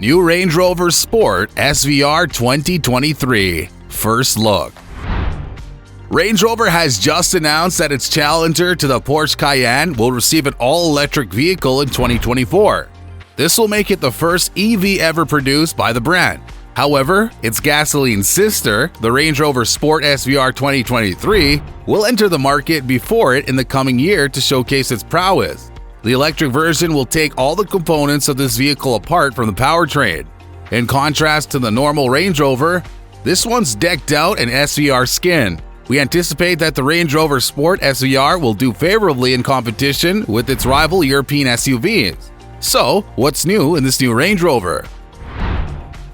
New Range Rover Sport SVR 2023. First look. Range Rover has just announced that its challenger to the Porsche Cayenne will receive an all-electric vehicle in 2024. This will make it the first EV ever produced by the brand. However, its gasoline sister, the Range Rover Sport SVR 2023, will enter the market before it in the coming year to showcase its prowess. The electric version will take all the components of this vehicle apart from the powertrain. In contrast to the normal Range Rover, this one's decked out in SVR skin. We anticipate that the Range Rover Sport SVR will do favorably in competition with its rival European SUVs. So, what's new in this new Range Rover?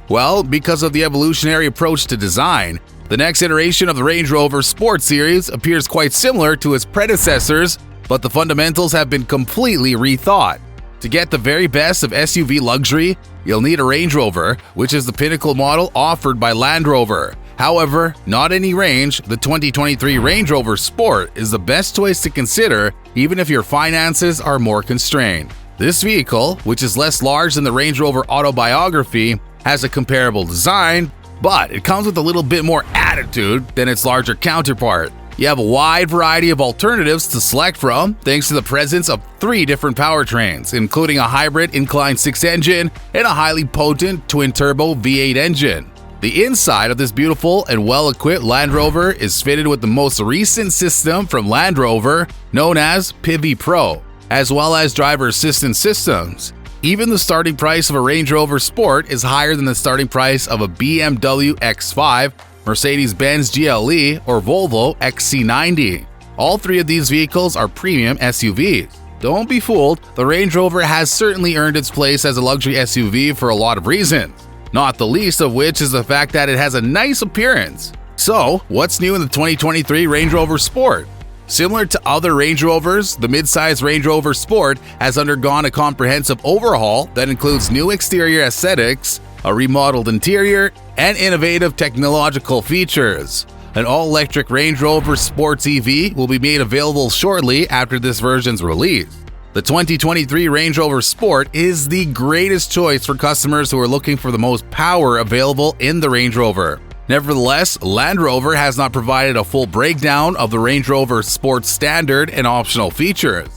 Well, because of the evolutionary approach to design, the next iteration of the Range Rover Sport series appears quite similar to its predecessors, but the fundamentals have been completely rethought. To get the very best of SUV luxury, you'll need a Range Rover, which is the pinnacle model offered by Land Rover. However, not any range, the 2023 Range Rover Sport is the best choice to consider even if your finances are more constrained. This vehicle, which is less large than the Range Rover Autobiography, has a comparable design, but it comes with a little bit more attitude than its larger counterpart. You have a wide variety of alternatives to select from thanks to the presence of 3 different powertrains, including a hybrid incline-6 engine and a highly potent twin-turbo V8 engine. The inside of this beautiful and well-equipped Land Rover is fitted with the most recent system from Land Rover, known as Pivi Pro, as well as driver assistance systems. Even the starting price of a Range Rover Sport is higher than the starting price of a BMW X5, Mercedes-Benz GLE, or Volvo XC90. All 3 of these vehicles are premium SUVs. Don't be fooled, the Range Rover has certainly earned its place as a luxury SUV for a lot of reasons, not the least of which is the fact that it has a nice appearance. So, what's new in the 2023 Range Rover Sport? Similar to other Range Rovers, the midsize Range Rover Sport has undergone a comprehensive overhaul that includes new exterior aesthetics, a remodeled interior, and innovative technological features. An all-electric Range Rover Sports EV will be made available shortly after this version's release. The 2023 Range Rover Sport is the greatest choice for customers who are looking for the most power available in the Range Rover. Nevertheless, Land Rover has not provided a full breakdown of the Range Rover Sport's standard and optional features.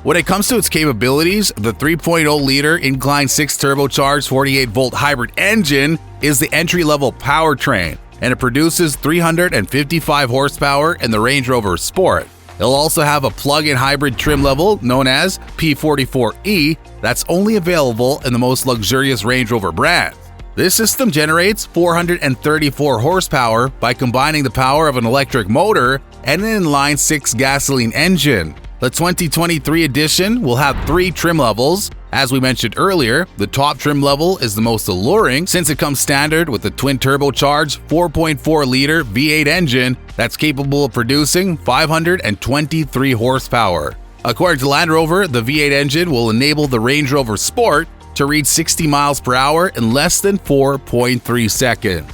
When it comes to its capabilities, the 3.0-liter incline-6 turbocharged 48-volt hybrid engine is the entry-level powertrain, and it produces 355 horsepower in the Range Rover Sport. It'll also have a plug-in hybrid trim level known as P44E that's only available in the most luxurious Range Rover brands. This system generates 434 horsepower by combining the power of an electric motor and an inline-6 gasoline engine. The 2023 edition will have 3 trim levels. As we mentioned earlier, the top trim level is the most alluring since it comes standard with a twin-turbocharged 4.4-liter V8 engine that's capable of producing 523 horsepower. According to Land Rover, the V8 engine will enable the Range Rover Sport to reach 60 miles per hour in less than 4.3 seconds.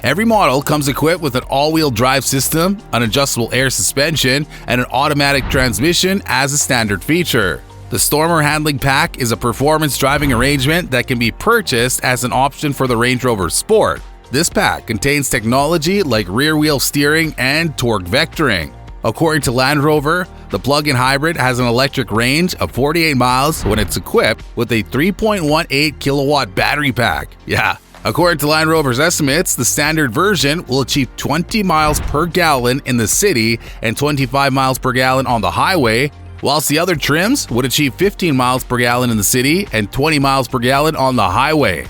Every model comes equipped with an all-wheel drive system, an adjustable air suspension, and an automatic transmission as a standard feature. The Stormer Handling Pack is a performance driving arrangement that can be purchased as an option for the Range Rover Sport. This pack contains technology like rear-wheel steering and torque vectoring. According to Land Rover, the plug-in hybrid has an electric range of 48 miles when it's equipped with a 3.18 kilowatt battery pack. Yeah. According to Land Rover's estimates, the standard version will achieve 20 miles per gallon in the city and 25 miles per gallon on the highway, whilst the other trims would achieve 15 miles per gallon in the city and 20 miles per gallon on the highway.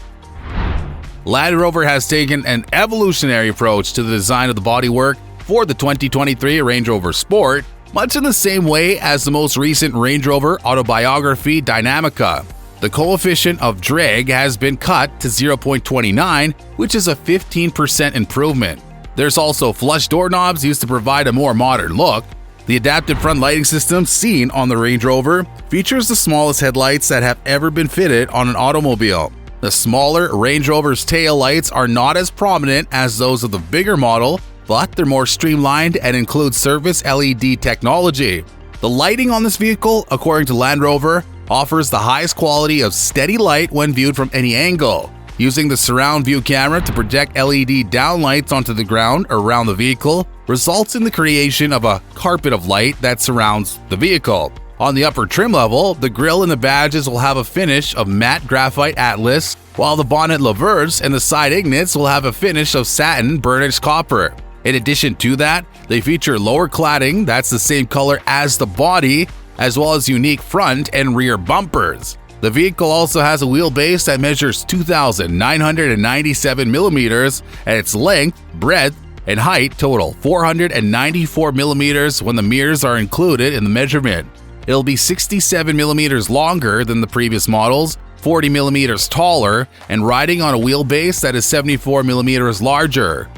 Land Rover has taken an evolutionary approach to the design of the bodywork for the 2023 Range Rover Sport, much in the same way as the most recent Range Rover Autobiography Dynamica. The coefficient of drag has been cut to 0.29, which is a 15% improvement. There's also flush doorknobs used to provide a more modern look. The adaptive front lighting system seen on the Range Rover features the smallest headlights that have ever been fitted on an automobile. The smaller Range Rover's tail lights are not as prominent as those of the bigger model, but they're more streamlined and include surface LED technology. The lighting on this vehicle, according to Land Rover, offers the highest quality of steady light when viewed from any angle. Using the surround view camera to project LED downlights onto the ground around the vehicle results in the creation of a carpet of light that surrounds the vehicle. On the upper trim level, the grille and the badges will have a finish of matte graphite atlas, while the bonnet lavers and the side ignits will have a finish of satin burnished copper. In addition to that, they feature lower cladding that's the same color as the body, as well as unique front and rear bumpers. The vehicle also has a wheelbase that measures 2,997 millimeters, and its length, breadth, and height total 494 millimeters when the mirrors are included in the measurement. It'll be 67 millimeters longer than the previous models, 40 millimeters taller, and riding on a wheelbase that is 74 millimeters larger.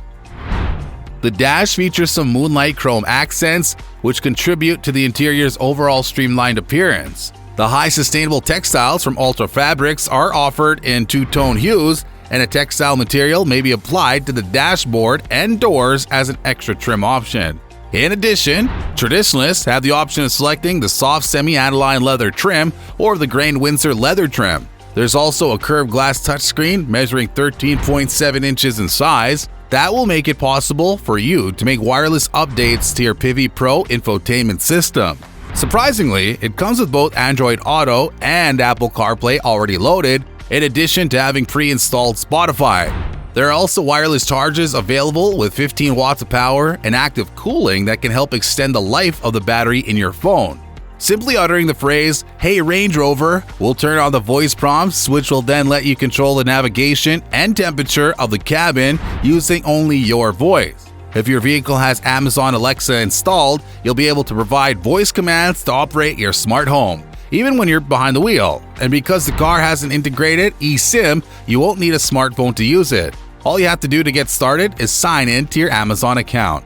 The dash features some moonlight chrome accents, which contribute to the interior's overall streamlined appearance. The high sustainable textiles from Ultra Fabrics are offered in two-tone hues, and a textile material may be applied to the dashboard and doors as an extra trim option. In addition, traditionalists have the option of selecting the soft semi-aniline leather trim or the grain Windsor leather trim. There's also a curved glass touchscreen measuring 13.7 inches in size that will make it possible for you to make wireless updates to your Pivi Pro infotainment system. Surprisingly, it comes with both Android Auto and Apple CarPlay already loaded, in addition to having pre-installed Spotify. There are also wireless chargers available with 15 watts of power and active cooling that can help extend the life of the battery in your phone. Simply uttering the phrase, "Hey Range Rover," will turn on the voice prompts, which will then let you control the navigation and temperature of the cabin using only your voice. If your vehicle has Amazon Alexa installed, you'll be able to provide voice commands to operate your smart home, even when you're behind the wheel. And because the car has an integrated eSIM, you won't need a smartphone to use it. All you have to do to get started is sign in to your Amazon account.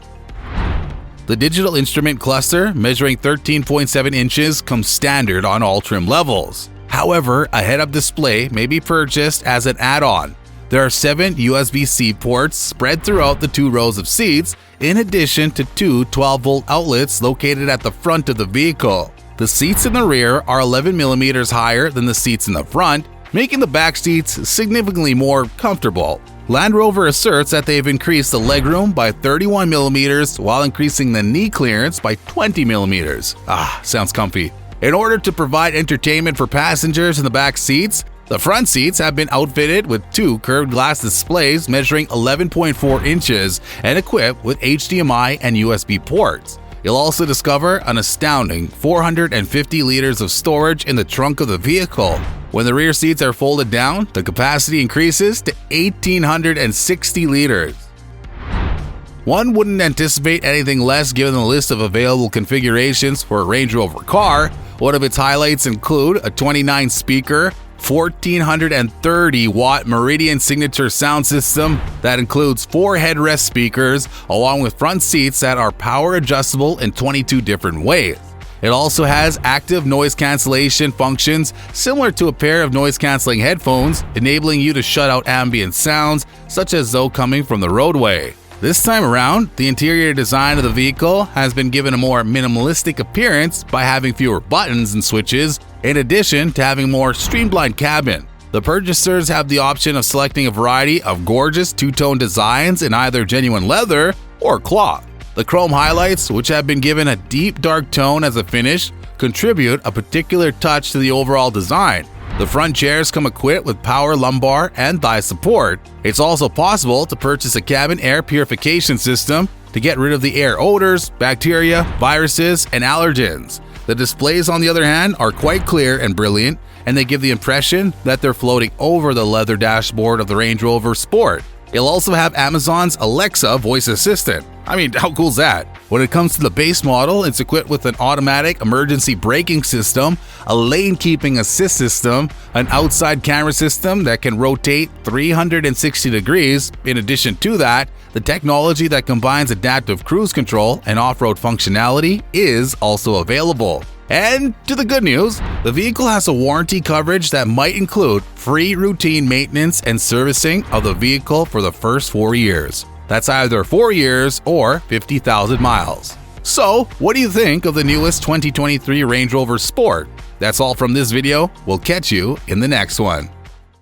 The digital instrument cluster, measuring 13.7 inches, comes standard on all trim levels. However, a head-up display may be purchased as an add-on. There are 7 USB-C ports spread throughout the 2 rows of seats, in addition to 2 12-volt outlets located at the front of the vehicle. The seats in the rear are 11 millimeters higher than the seats in the front, making the back seats significantly more comfortable. Land Rover asserts that they've increased the legroom by 31 millimeters while increasing the knee clearance by 20 millimeters. Sounds comfy. In order to provide entertainment for passengers in the back seats, the front seats have been outfitted with 2 curved glass displays measuring 11.4 inches and equipped with HDMI and USB ports. You'll also discover an astounding 450 liters of storage in the trunk of the vehicle. When the rear seats are folded down, the capacity increases to 1,860 liters. One wouldn't anticipate anything less given the list of available configurations for a Range Rover car. One of its highlights include a 29-speaker, 1,430-watt Meridian signature sound system that includes 4 headrest speakers, along with front seats that are power adjustable in 22 different ways. It also has active noise cancellation functions similar to a pair of noise-canceling headphones, enabling you to shut out ambient sounds, such as those coming from the roadway. This time around, the interior design of the vehicle has been given a more minimalistic appearance by having fewer buttons and switches, in addition to having a more streamlined cabin. The purchasers have the option of selecting a variety of gorgeous two-tone designs in either genuine leather or cloth. The chrome highlights, which have been given a deep dark tone as a finish, contribute a particular touch to the overall design. The front chairs come equipped with power lumbar and thigh support. It's also possible to purchase a cabin air purification system to get rid of the air odors, bacteria, viruses, and allergens. The displays, on the other hand, are quite clear and brilliant, and they give the impression that they're floating over the leather dashboard of the Range Rover Sport. It'll also have Amazon's Alexa voice assistant. I mean, how cool is that? When it comes to the base model, it's equipped with an automatic emergency braking system, a lane-keeping assist system, an outside camera system that can rotate 360 degrees. In addition to that, the technology that combines adaptive cruise control and off-road functionality is also available. And to the good news, the vehicle has a warranty coverage that might include free routine maintenance and servicing of the vehicle for the first 4 years. That's either 4 years or 50,000 miles. So, what do you think of the newest 2023 Range Rover Sport? That's all from this video. We'll catch you in the next one.